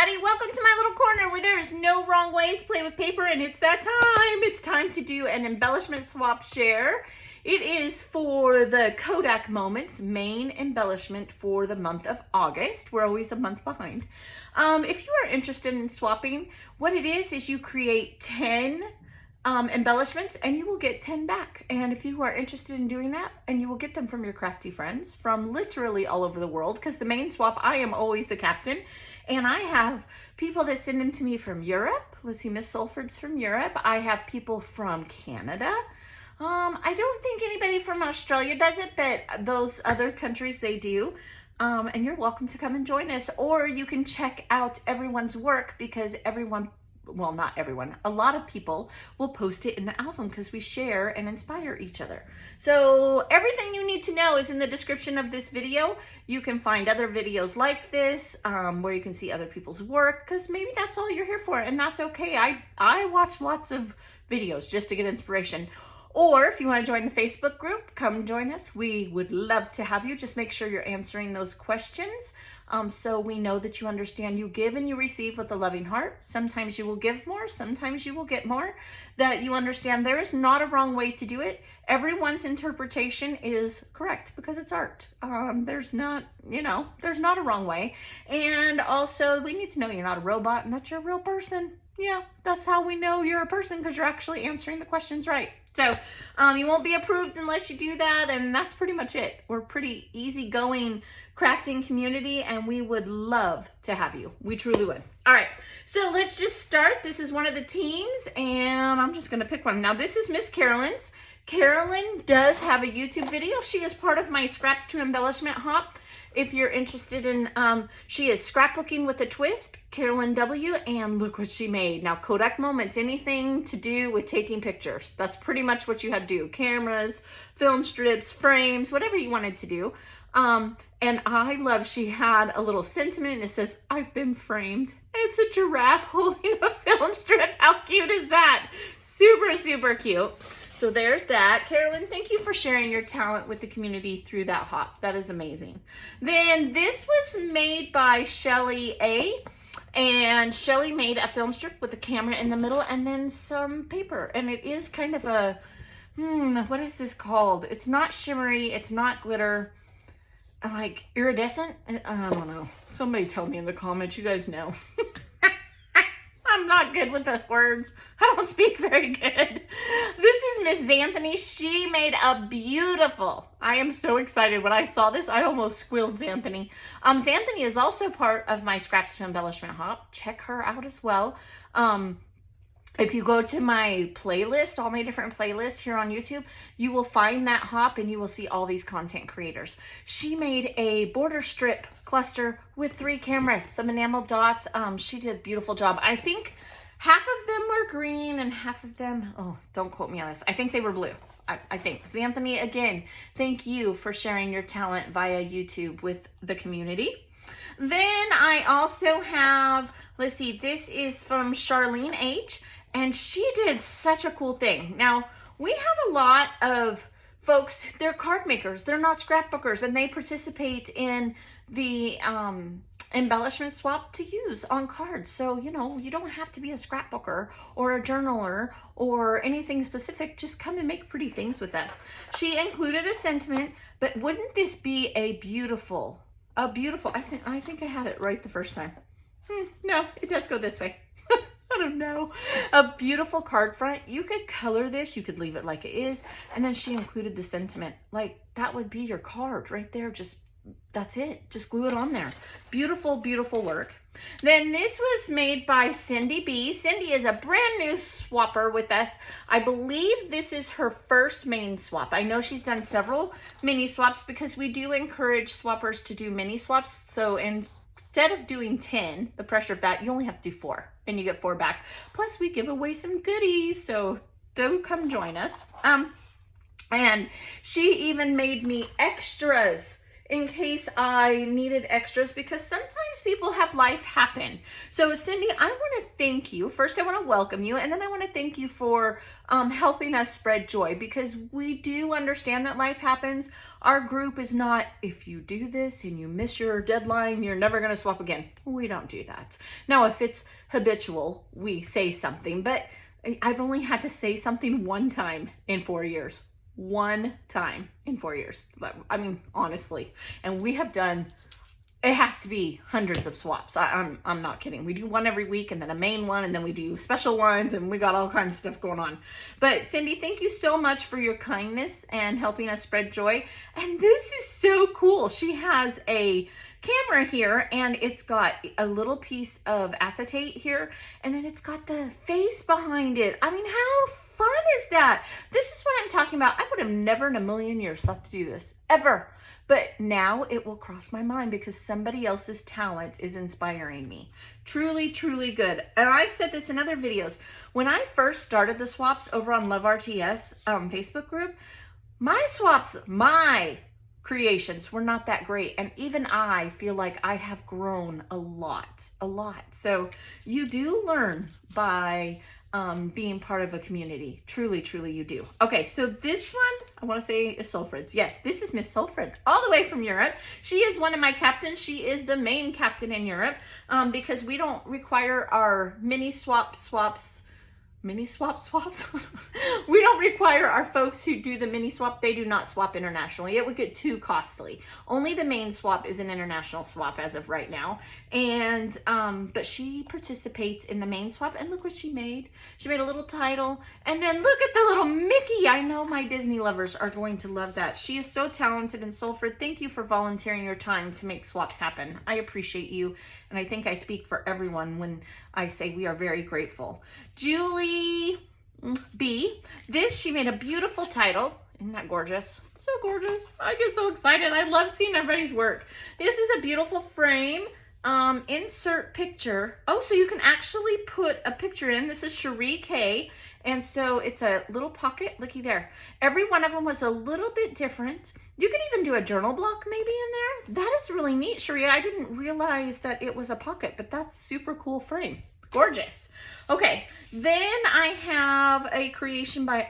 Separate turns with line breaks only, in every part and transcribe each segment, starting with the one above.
everybody. Welcome to my little corner where there is no wrong way to play with paper, and it's that time. It's time to do an embellishment swap share. It is for the Kodak Moments main embellishment for the month of August. We're always a month behind. If you are interested in swapping, what it is you create 10 embellishments and you will get 10 back. And if you are interested in doing that, and you will get them from your crafty friends from literally all over the world, because the main swap, I am always the captain, and I have people that send them to me from Europe. Let's see, Miss Sulford's from Europe. I have people from Canada. I don't think anybody from Australia does it, but those other countries, they do. And you're welcome to come and join us, or you can check out everyone's work, because everyone, well, not everyone, a lot of people will post it in the album because we share and inspire each other. So everything you need to know is in the description of this video. You can find other videos like this where you can see other people's work, because maybe that's all you're here for, and that's okay. I watch lots of videos just to get inspiration. Or if you want to join the Facebook group, come join us. We would love to have you. Just make sure you're answering those questions so we know that you understand. You give and you receive with a loving heart. Sometimes you will give more, sometimes you will get more. That you understand there is not a wrong way to do it. Everyone's interpretation is correct because it's art. There's not, there's not a wrong way. And also we need to know you're not a robot and that you're a real person. Yeah, that's how we know you're a person, because you're actually answering the questions right. So you won't be approved unless you do that, and that's pretty much it. We're a pretty easygoing crafting community, and we would love to have you. We truly would. All right, so let's just start. This is one of the teams, and I'm just gonna pick one. Now this is Miss Carolyn's. Carolyn does have a YouTube video. She is part of my Scraps to Embellishment Hop. If you're interested in, she is scrapbooking with a twist, Carolyn W, and look what she made. Now, Kodak Moments, anything to do with taking pictures. That's pretty much what you had to do. Cameras, film strips, frames, whatever you wanted to do. And I love, she had a little sentiment, and it says, "I've been framed." And it's a giraffe holding a film strip. How cute is that? Super, super cute. So there's that. Carolyn, thank you for sharing your talent with the community through that hop. That is amazing. Then this was made by Shelly A. And Shelly made a film strip with a camera in the middle and then some paper. And it is kind of a, what is this called? It's not shimmery. It's not glitter. Like iridescent? I don't know. Somebody tell me in the comments. You guys know. I'm not good with the words. I don't speak very good. This is Miss Xanthony. She made a beautiful, I am so excited. When I saw this, I almost squealed Xanthony. Xanthony is also part of my Scraps to Embellishment Hop. Check her out as well. If you go to my playlist, all my different playlists here on YouTube, you will find that hop and you will see all these content creators. She made a border strip cluster with 3 cameras, some enamel dots. She did a beautiful job. I think half of them were green and half of them, oh, don't quote me on this. I think they were blue. I think. Xanthony, again, thank you for sharing your talent via YouTube with the community. Then I also have, let's see, this is from Charlene H. And she did such a cool thing. Now, we have a lot of folks, they're card makers, they're not scrapbookers, and they participate in the embellishment swap to use on cards. So, you don't have to be a scrapbooker or a journaler or anything specific. Just come and make pretty things with us. She included a sentiment, but wouldn't this be a beautiful, I think I had it right the first time. No, it does go this way. I don't know. A beautiful card front. You could color this. You could leave it like it is. And then she included the sentiment. Like, that would be your card right there. Just, that's it. Just glue it on there. Beautiful, beautiful work. Then this was made by Cindy B. Cindy is a brand new swapper with us. I believe this is her first main swap. I know she's done several mini swaps because we do encourage swappers to do mini swaps. So instead of doing 10, the pressure of that, you only have to do 4 and you get 4 back. Plus we give away some goodies, so do come join us. And she even made me extras in case I needed extras, because sometimes people have life happen. So Cindy, I want to thank you. First, I want to welcome you, and then I want to thank you for helping us spread joy, because we do understand that life happens. Our group is not, if you do this and you miss your deadline, you're never going to swap again. We don't do that. Now, if it's habitual, we say something, but I've only had to say something one time in 4 years. One time in 4 years. I mean, honestly. And we have done, it has to be hundreds of swaps. I'm not kidding. We do one every week, and then a main one, and then we do special ones, and we got all kinds of stuff going on. But Cindy, thank you so much for your kindness and helping us spread joy. And this is so cool. She has a camera here, and it's got a little piece of acetate here, and then it's got the face behind it. I mean, how fun is that? This is what I'm talking about. I would have never in a million years thought to do this, ever. But now it will cross my mind because somebody else's talent is inspiring me. Truly, truly good. And I've said this in other videos. When I first started the swaps over on Love RTS Facebook group, my swaps, my creations were not that great. And even I feel like I have grown a lot. So you do learn by being part of a community. Truly, truly you do. Okay, so this one, I want to say is Sulfred's. Yes, this is Miss Sulfred, all the way from Europe. She is one of my captains. She is the main captain in Europe because we don't require our mini swaps. We don't require our folks who do the mini swap. They do not swap internationally. It would get too costly. Only the main swap is an international swap as of right now. And but she participates in the main swap, and look what she made. She made a little title, and then look at the little Mickey. I know my Disney lovers are going to love that. She is so talented. And Sulfred, thank you for volunteering your time to make swaps happen. I appreciate you, and I think I speak for everyone when I say we are very grateful. Julie B. This, she made a beautiful title. Isn't that gorgeous? So gorgeous. I get so excited. I love seeing everybody's work. This is a beautiful frame. Insert picture. Oh, so you can actually put a picture in. This is Cherie K. And so it's a little pocket. Looky there. Every one of them was a little bit different. You can even do a journal block maybe in there. That is really neat, Cherie. I didn't realize that it was a pocket, but that's super cool frame. Gorgeous. Okay, then I have a creation by,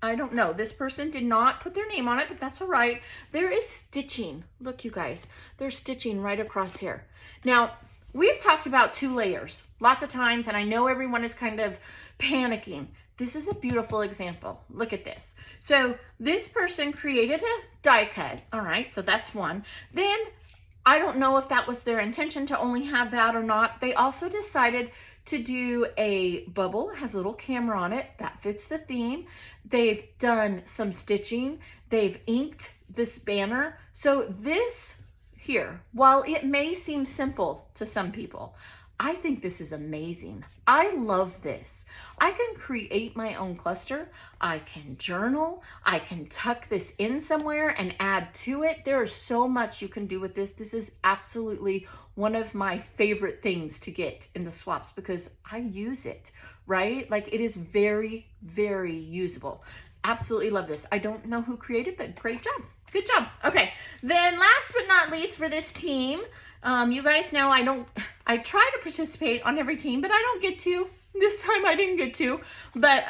I don't know. This person did not put their name on it, but that's all right. There is stitching. Look, you guys, there's stitching right across here. Now, we've talked about 2 layers lots of times, and I know everyone is kind of panicking. This is a beautiful example. Look at this. So this person created a die cut. All right, so that's one. Then I don't know if that was their intention to only have that or not. They also decided to do a bubble. It has a little camera on it. That fits the theme. They've done some stitching. They've inked this banner. So this here, while it may seem simple to some people, I think this is amazing. I love this. I can create my own cluster. I can journal. I can tuck this in somewhere and add to it. There is so much you can do with this. This is absolutely one of my favorite things to get in the swaps because I use it, right? Like it is very, very usable. Absolutely love this. I don't know who created, but great job. Good job. Okay. Then last but not least for this team, you guys know I try to participate on every team, but I don't get to. This time I didn't get to, but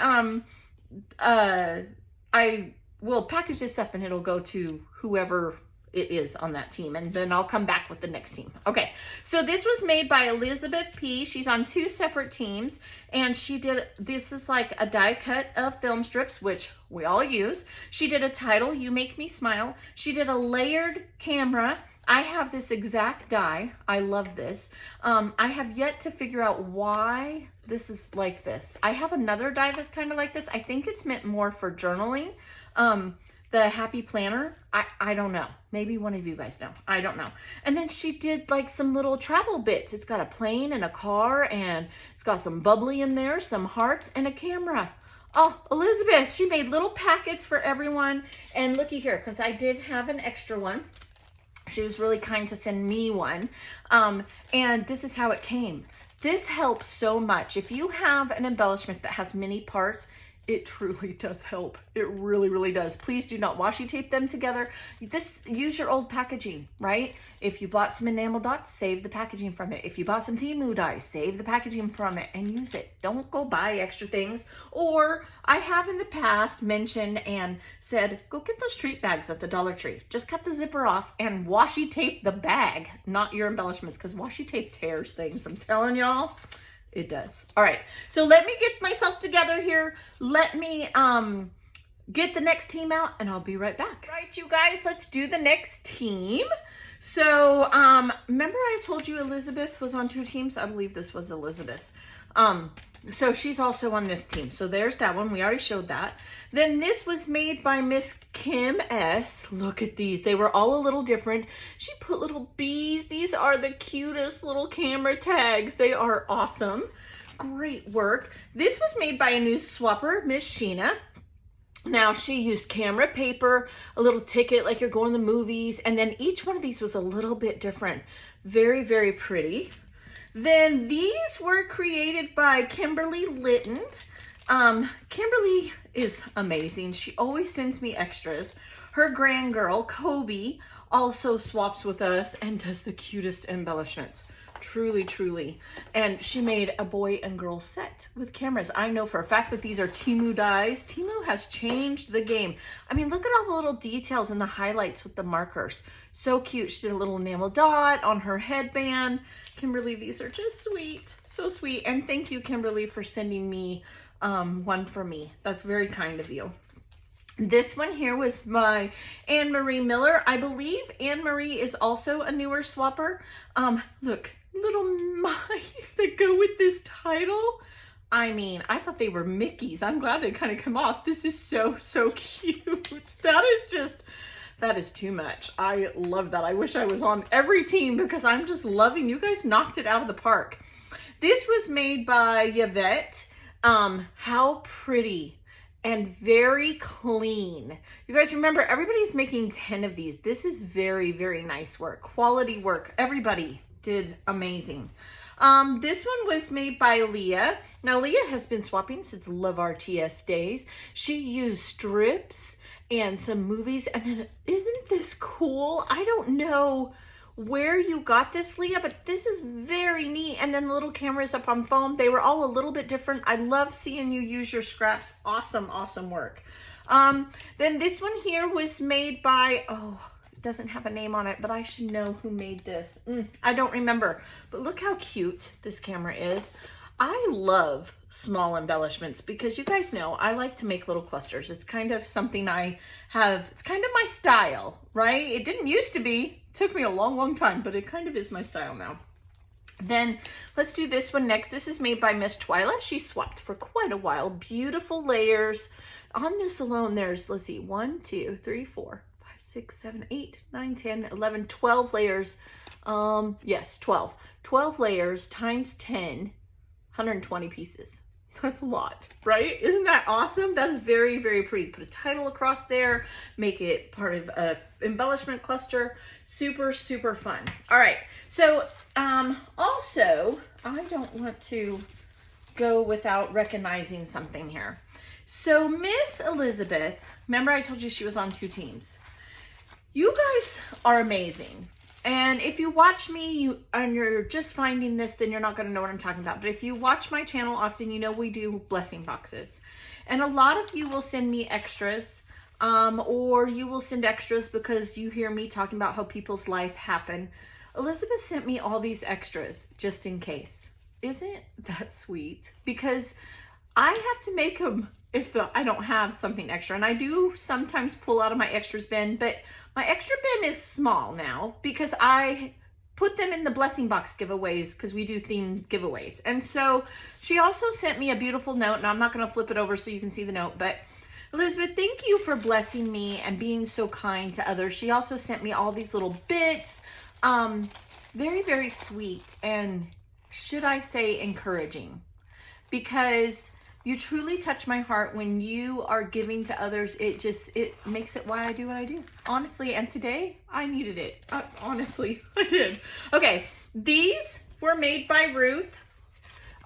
I will package this up and it'll go to whoever it is on that team, and then I'll come back with the next team. Okay, so this was made by Elizabeth P. She's on 2 separate teams, and she did, this is like a die cut of film strips, which we all use. She did a title, You Make Me Smile. She did a layered camera. I have this exact die. I love this. I have yet to figure out why this is like this. I have another die that's kind of like this. I think it's meant more for journaling. The Happy Planner, I don't know. Maybe one of you guys know. I don't know. And then she did like some little travel bits. It's got a plane and a car, and it's got some bubbly in there, some hearts, and a camera. Oh, Elizabeth, she made little packets for everyone. And looky here, because I did have an extra one. She was really kind to send me one. And this is how it came. This helps so much. If you have an embellishment that has many parts, it truly does help. It really, really does. Please do not washi tape them together. Use your old packaging, right? If you bought some enamel dots, save the packaging from it. If you bought some Temu dyes, save the packaging from it and use it. Don't go buy extra things. Or I have in the past mentioned and said, go get those treat bags at the Dollar Tree. Just cut the zipper off and washi tape the bag, not your embellishments, because washi tape tears things. I'm telling y'all. It does. All right, so let me get myself together here. Let me get the next team out and I'll be right back. All right, you guys, let's do the next team. So remember I told you Elizabeth was on 2 teams? I believe this was Elizabeth. So she's also on this team. So there's that one. We already showed that. Then this was made by Miss Kim S. Look at these. They were all a little different. She put little bees. These are the cutest little camera tags. They are awesome. Great work. This was made by a new swapper, Miss Sheena. Now she used camera paper, a little ticket like you're going to the movies, and then each one of these was a little bit different. Very, very pretty. Then these were created by Kimberly Litton. Kimberly is amazing. She always sends me extras. Her grand girl, Kobe, also swaps with us and does the cutest embellishments. Truly, truly. And she made a boy and girl set with cameras. I know for a fact that these are Temu dyes. Temu has changed the game. I mean, look at all the little details and the highlights with the markers. So cute. She did a little enamel dot on her headband. Kimberly, these are just sweet. So sweet. And thank you, Kimberly, for sending me one for me. That's very kind of you. This one here was by Anne-Marie Miller. I believe Anne-Marie is also a newer swapper. Look, little mice that go with this title. I mean, I thought they were Mickeys. I'm glad they kind of come off. This is so, so cute. That is too much. I love that. I wish I was on every team because I'm just loving, you guys knocked it out of the park. This was made by Yvette. How pretty and very clean. You guys remember, everybody's making 10 of these. This is very, very nice work. Quality work. Everybody did amazing. This one was made by Leah. Now, Leah has been swapping since Love RTS days. She used strips and some movies. And then, isn't this cool? I don't know where you got this, Leah, but this is very neat. And then the little cameras up on foam, they were all a little bit different. I love seeing you use your scraps. Awesome, awesome work. Then this one here was made by, it doesn't have a name on it, but I should know who made this. I don't remember, but look how cute this camera is. I love small embellishments because you guys know I like to make little clusters. It's kind of something I have, it's kind of my style, right? It didn't used to be. It took me a long, long time, but it kind of is my style now. Then let's do this one next. This is made by Miss Twyla. She swapped for quite a while. Beautiful layers. On this alone, there's, let's see, 1, 2, 3, 4, 5, 6, 7, 8, 9, 10, 11, 12 layers. Yes, 12. 12 layers times 10, 120 pieces. That's a lot, right? Isn't that awesome? That is very, very pretty. Put a title across there, make it part of a embellishment cluster. Super, super fun. All right. So, also, I don't want to go without recognizing something here. So Miss Elizabeth, remember I told you she was on 2 teams. You guys are amazing. And if you watch me and you're just finding this, then you're not going to know what I'm talking about. But if you watch my channel often, you know we do blessing boxes. And a lot of you will send me extras, or you will send extras because you hear me talking about how people's life happen. Elizabeth sent me all these extras just in case. Isn't that sweet? Because I have to make them if I don't have something extra. And I do sometimes pull out of my extras bin, but my extra bin is small now because I put them in the blessing box giveaways because we do themed giveaways. And so she also sent me a beautiful note, and I'm not going to flip it over so you can see the note, but Elizabeth, thank you for blessing me and being so kind to others. She also sent me all these little bits. Very, very sweet, and should I say encouraging, because you truly touch my heart when you are giving to others. It makes it why I do what I do, honestly. And today I needed it. Honestly, I did. Okay, these were made by Ruth.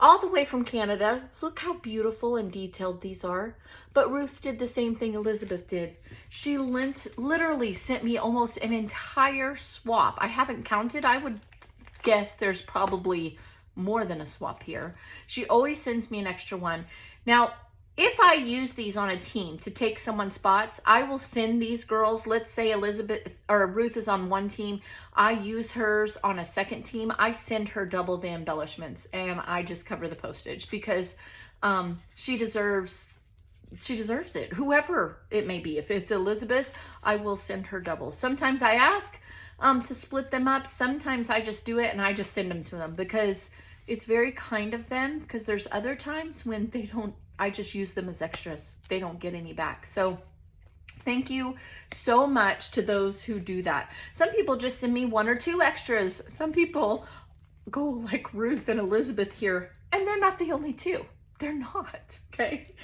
all the way from Canada. Look how beautiful and detailed these are. But Ruth did the same thing Elizabeth did. She literally sent me almost an entire swap. I haven't counted. I would guess there's probably more than a swap here. She always sends me an extra one. Now, if I use these on a team to take someone's spots, I will send these girls, let's say Elizabeth or Ruth is on one team, I use hers on a second team, I send her double the embellishments and I just cover the postage because she deserves it. Whoever it may be. If it's Elizabeth, I will send her double. Sometimes I ask to split them up. Sometimes I just do it and I just send them to them because it's very kind of them, because there's other times when they don't, I just use them as extras. They don't get any back. So thank you so much to those who do that. Some people just send me 1 or 2 extras. Some people go like Ruth and Elizabeth here, and they're not the only 2. They're not, okay?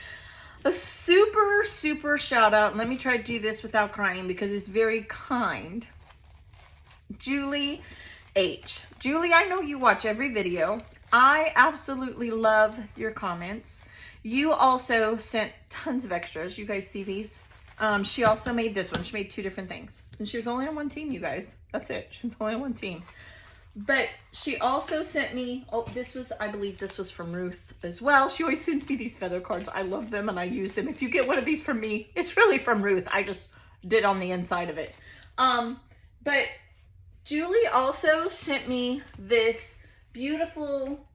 A super, super shout out. And let me try to do this without crying because it's very kind. Julie H. Julie, I know you watch every video. I absolutely love your comments. You also sent tons of extras. You guys see these? She also made this one. She made 2 different things. And she was only on one team, you guys. That's it. She was only on one team. But she also sent me, I believe this was from Ruth as well. She always sends me these feather cards. I love them and I use them. If you get one of these from me, it's really from Ruth. I just did on the inside of it. But Julie also sent me this beautiful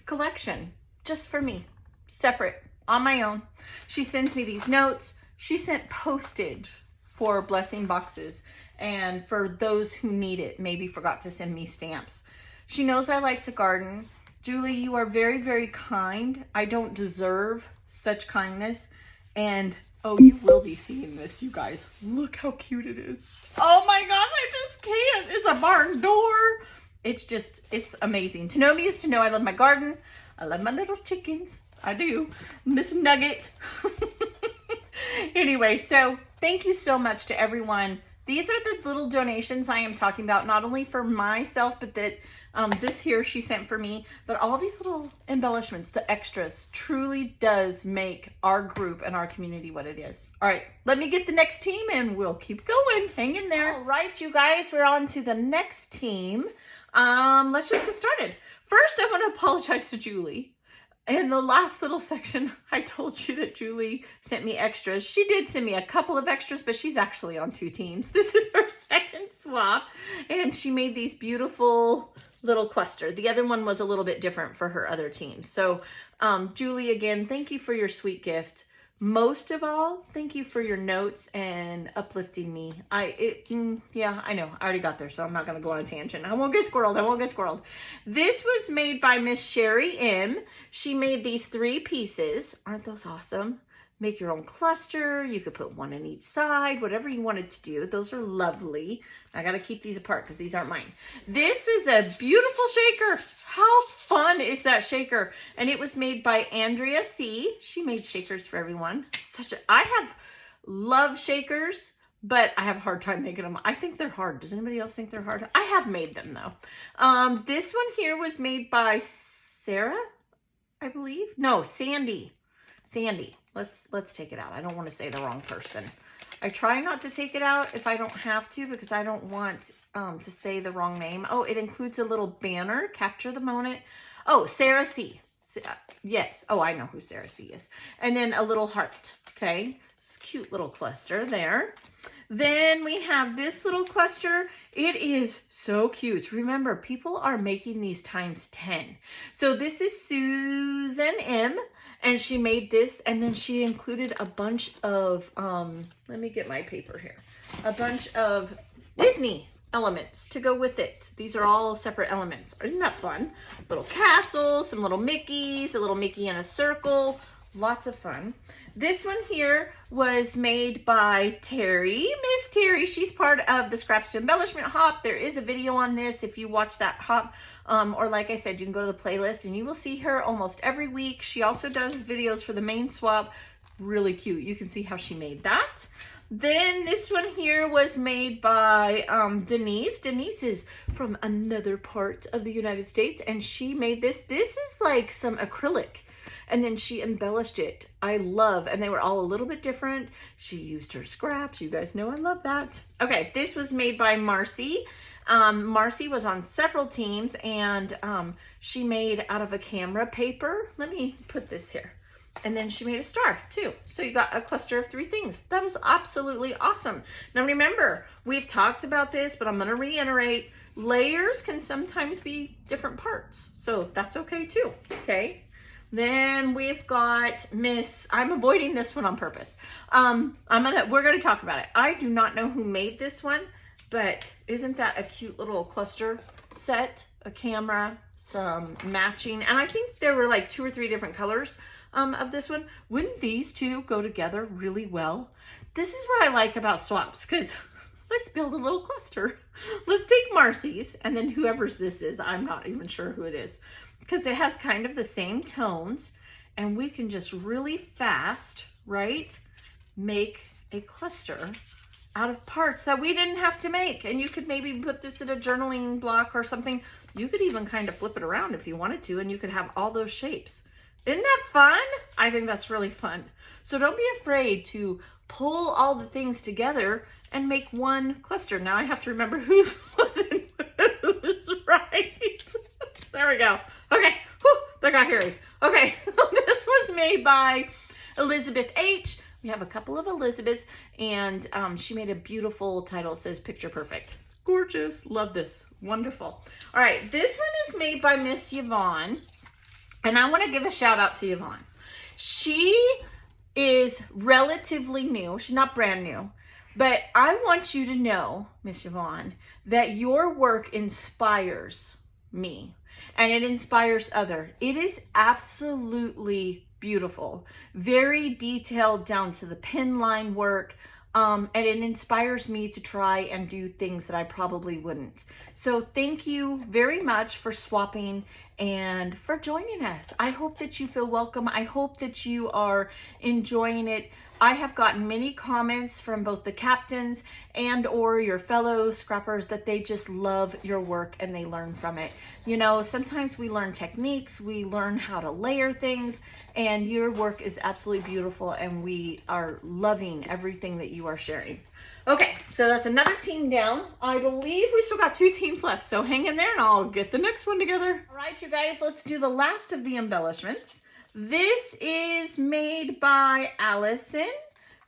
collection just for me, separate, on my own. She sends me these notes. She sent postage for blessing boxes, and for those who need it, maybe forgot to send me stamps. She knows I like to garden. Julie, you are very, very kind. I don't deserve such kindness. And oh, you will be seeing this, you guys. Look how cute it is. Oh my gosh, I just can't. It's a barn door. It's amazing. To know me is to know I love my garden. I love my little chickens. I do. Miss Nugget. Anyway, so thank you so much to everyone. These are the little donations I am talking about, not only for myself, but that this here she sent for me, but all these little embellishments, the extras, truly does make our group and our community what it is. All right, let me get the next team and we'll keep going. Hang in there. All right, you guys, we're on to the next team. Let's just get started. First, I want to apologize to Julie. In the last little section, I told you that Julie sent me extras. She did send me a couple of extras, but she's actually on 2 teams. This is her second swap, and she made these beautiful little cluster. The other one was a little bit different for her other team. So, Julie, again, thank you for your sweet gift. Most of all, thank you for your notes and uplifting me. Yeah, I know. I already got there, so I'm not going to go on a tangent. I won't get squirreled. This was made by Miss Sherry M. She made these 3 pieces. Aren't those awesome? Make your own cluster. You could put 1 on each side, whatever you wanted to do. Those are lovely. I got to keep these apart because these aren't mine. This is a beautiful shaker. How fun is that shaker? And it was made by Andrea C. She made shakers for everyone. I love shakers, but I have a hard time making them. I think they're hard. Does anybody else think they're hard? I have made them though. This one here was made by Sarah, I believe. No, Sandy. Let's take it out. I don't want to say the wrong person. I try not to take it out if I don't have to, because I don't want to say the wrong name. Oh, it includes a little banner, capture the moment. Oh, Sarah C. Yes. Oh, I know who Sarah C is. And then a little heart. Okay. It's a cute little cluster there. Then we have this little cluster. It is so cute. Remember, people are making these times 10. So this is Susan M. And she made this, and then she included a bunch of, let me get my paper here, a bunch of Disney elements to go with it. These are all separate elements. Isn't that fun? Little castle, some little Mickeys, a little Mickey in a circle, lots of fun. This one here was made by Terry. Miss Terry, she's part of the Scraps to Embellishment Hop. There is a video on this if you watch that hop. Or like I said, you can go to the playlist and you will see her almost every week. She also does videos for the main swap. Really cute. You can see how she made that. Then this one here was made by Denise. Denise is from another part of the United States, and she made this. This is like some acrylic, and then she embellished it. I love, and they were all a little bit different. She used her scraps. You guys know I love that. Okay, this was made by Marcy. Marcy was on several teams, and she made out of a camera paper. Let me put this here. And then she made a star too. So you got a cluster of 3 things. That was absolutely awesome. Now remember, we've talked about this, but I'm going to reiterate, layers can sometimes be different parts. So that's okay too. Okay. Then we've got Miss, I'm avoiding this one on purpose. We're going to talk about it. I do not know who made this one, but isn't that a cute little cluster set? A camera, some matching, and I think there were like 2 or 3 different colors of this one. Wouldn't these two go together really well? This is what I like about swaps, because let's build a little cluster. Let's take Marcy's, and then whoever's this is, I'm not even sure who it is, because it has kind of the same tones, and we can just really fast, right, make a cluster out of parts that we didn't have to make. And you could maybe put this in a journaling block or something. You could even kind of flip it around if you wanted to, and you could have all those shapes. Isn't that fun? I think that's really fun. So don't be afraid to pull all the things together and make one cluster. Now I have to remember who wasn't who's, right? There we go. Okay, whew, that got hairy. Okay, this was made by Elizabeth H. We have a couple of Elizabeths, and she made a beautiful title. It says Picture Perfect. Gorgeous. Love this. Wonderful. All right, this one is made by Miss Yvonne. And I want to give a shout out to Yvonne. She is relatively new. She's not brand new. But I want you to know, Miss Yvonne, that your work inspires me. And it inspires others. It is absolutely beautiful. Very detailed down to the pin line work. And it inspires me to try and do things that I probably wouldn't. So thank you very much for swapping and for joining us. I hope that you feel welcome. I hope that you are enjoying it. I have gotten many comments from both the captains and or your fellow scrappers that they just love your work and they learn from it. You know, sometimes we learn techniques, we learn how to layer things, and your work is absolutely beautiful, and we are loving everything that you are sharing. Okay, so that's another team down. I believe we still got 2 teams left, so hang in there and I'll get the next one together. All right, you guys, let's do the last of the embellishments. This is made by Allison.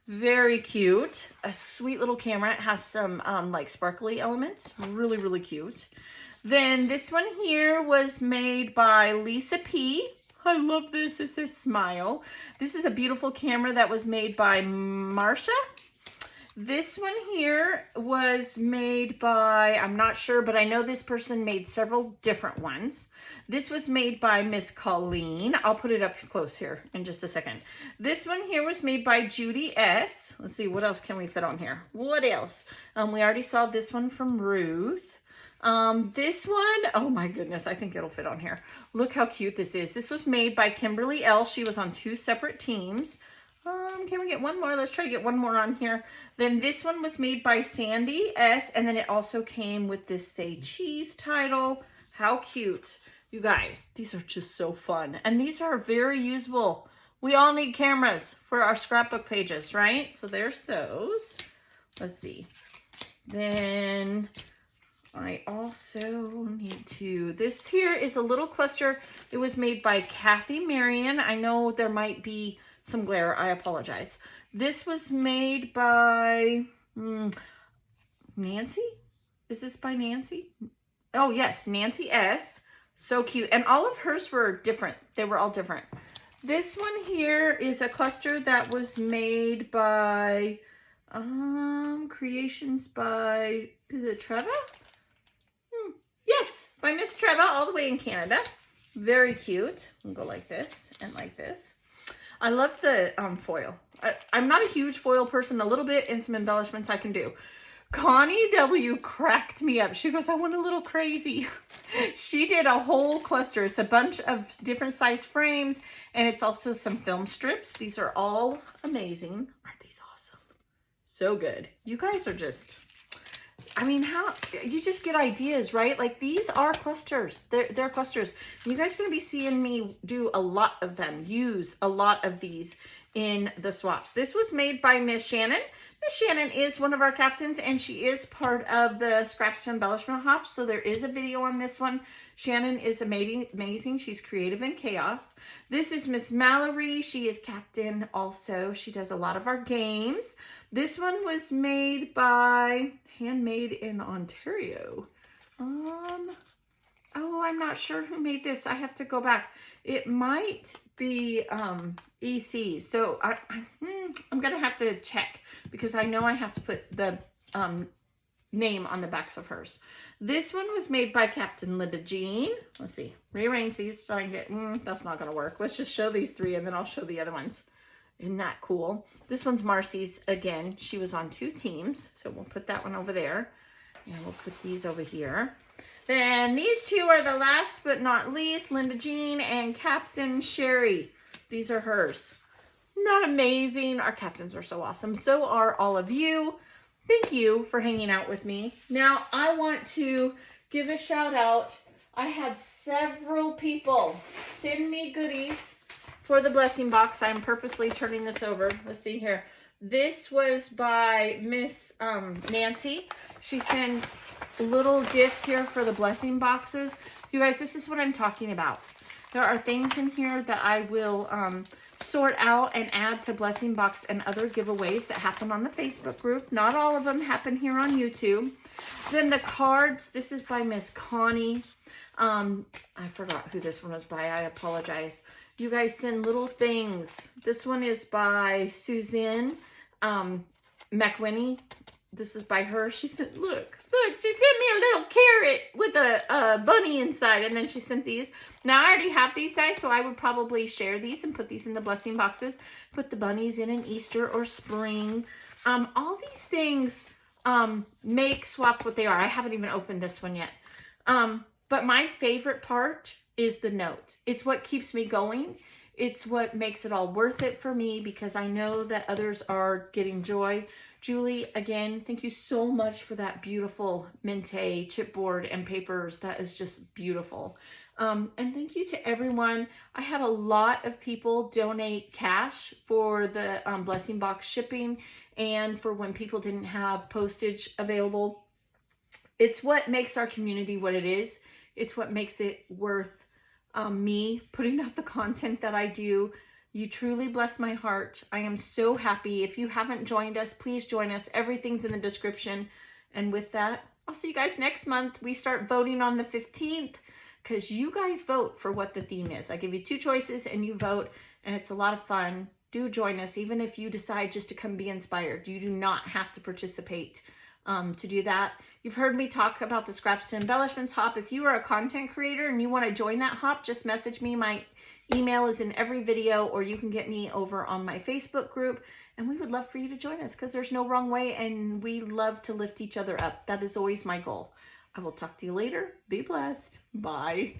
Very cute. A sweet little camera. It has some like sparkly elements. Really, really cute. Then this one here was made by Lisa P. I love this. It says Smile. This is a beautiful camera that was made by Marsha. This one here was made by, I'm not sure, but I know this person made several different ones. This was made by Miss Colleen. I'll put it up close here in just a second. This one here was made by Judy S. Let's see, what else can we fit on here? What else? We already saw this one from Ruth. This one, oh my goodness, I think it'll fit on here. Look how cute this is. This was made by Kimberly L. She was on 2 separate teams. Can we get one more? Let's try to get one more on here. Then this one was made by Sandy S. And then it also came with this Say Cheese title. How cute. You guys, these are just so fun. And these are very usable. We all need cameras for our scrapbook pages, right? So there's those. Let's see. Then I also need to, this here is a little cluster. It was made by Kathy Marion. I know there might be some glare. I apologize. This was made by Nancy. Is this by Nancy? Oh yes, Nancy S. So cute. And all of hers were different. They were all different. This one here is a cluster that was made by creations by, is it Treva? Yes, by Miss Treva, all the way in Canada. Very cute. We'll go like this and like this. I love the foil. I'm not a huge foil person. A little bit and some embellishments I can do. Connie W cracked me up. She goes, I went a little crazy. She did a whole cluster. It's a bunch of different size frames, and it's also some film strips. These are all amazing. Aren't these awesome? so good. You guys are just, I mean, how, you just get ideas, right? Like these are clusters. They're clusters. You guys are going to be seeing me do a lot of them, use a lot of these in the swaps. This was made by Miss Shannon. Miss Shannon is one of our captains, and she is part of the Scraps to Embellishment Hops. So there is a video on this one. Shannon is amazing. She's creative in chaos. This is Miss Mallory. She is captain also. She does a lot of our games. This one was made by, handmade in Ontario. Oh, I'm not sure who made this. I have to go back. It might be EC. So I'm going to have to check because I know I have to put the name on the backs of hers. This one was made by Captain Linda Jean. Let's see. Rearrange these so I can get, that's not going to work. Let's just show these three and then I'll show the other ones. Isn't that cool? This one's Marcy's again. She was on 2 teams. So we'll put that one over there. And we'll put these over here. Then these 2 are the last but not least, Linda Jean and Captain Sherry. These are hers. Not amazing? Our captains are so awesome. So are all of you. Thank you for hanging out with me. Now I want to give a shout out. I had several people send me goodies for the blessing box. I'm purposely turning this over. Let's see here. This was by Miss Nancy. She sent little gifts here for the blessing boxes. You guys, this is what I'm talking about. There are things in here that I will sort out and add to blessing box and other giveaways that happen on the Facebook group. Not all of them happen here on YouTube. Then the cards, this is by Miss Connie. I forgot who this one was by. I apologize. You guys send little things. This one is by Suzanne McWhinney. This is by her. She said, look, she sent me a little carrot with a bunny inside. And then she sent these. Now, I already have these guys, so I would probably share these and put these in the blessing boxes. Put the bunnies in Easter or spring. All these things make swaps what they are. I haven't even opened this one yet. But my favorite part is the note. It's what keeps me going. It's what makes it all worth it for me because I know that others are getting joy. Julie, again, thank you so much for that beautiful Mente chipboard and papers. That is just beautiful. And thank you to everyone. I had a lot of people donate cash for the blessing box shipping and for when people didn't have postage available. It's what makes our community what it is. It's what makes it worth me putting out the content that I do. You truly bless my heart. I am so happy. If you haven't joined us, please join us. Everything's in the description. And with that, I'll see you guys next month. We start voting on the 15th because you guys vote for what the theme is. I give you 2 choices and you vote, and it's a lot of fun. Do join us, even if you decide just to come be inspired. You do not have to participate to do that. You've heard me talk about the Scraps to Embellishments hop. If you are a content creator and you want to join that hop, just message me. My email is in every video, or you can get me over on my Facebook group, and we would love for you to join us because there's no wrong way, and we love to lift each other up. That is always my goal. I will talk to you later. Be blessed. Bye.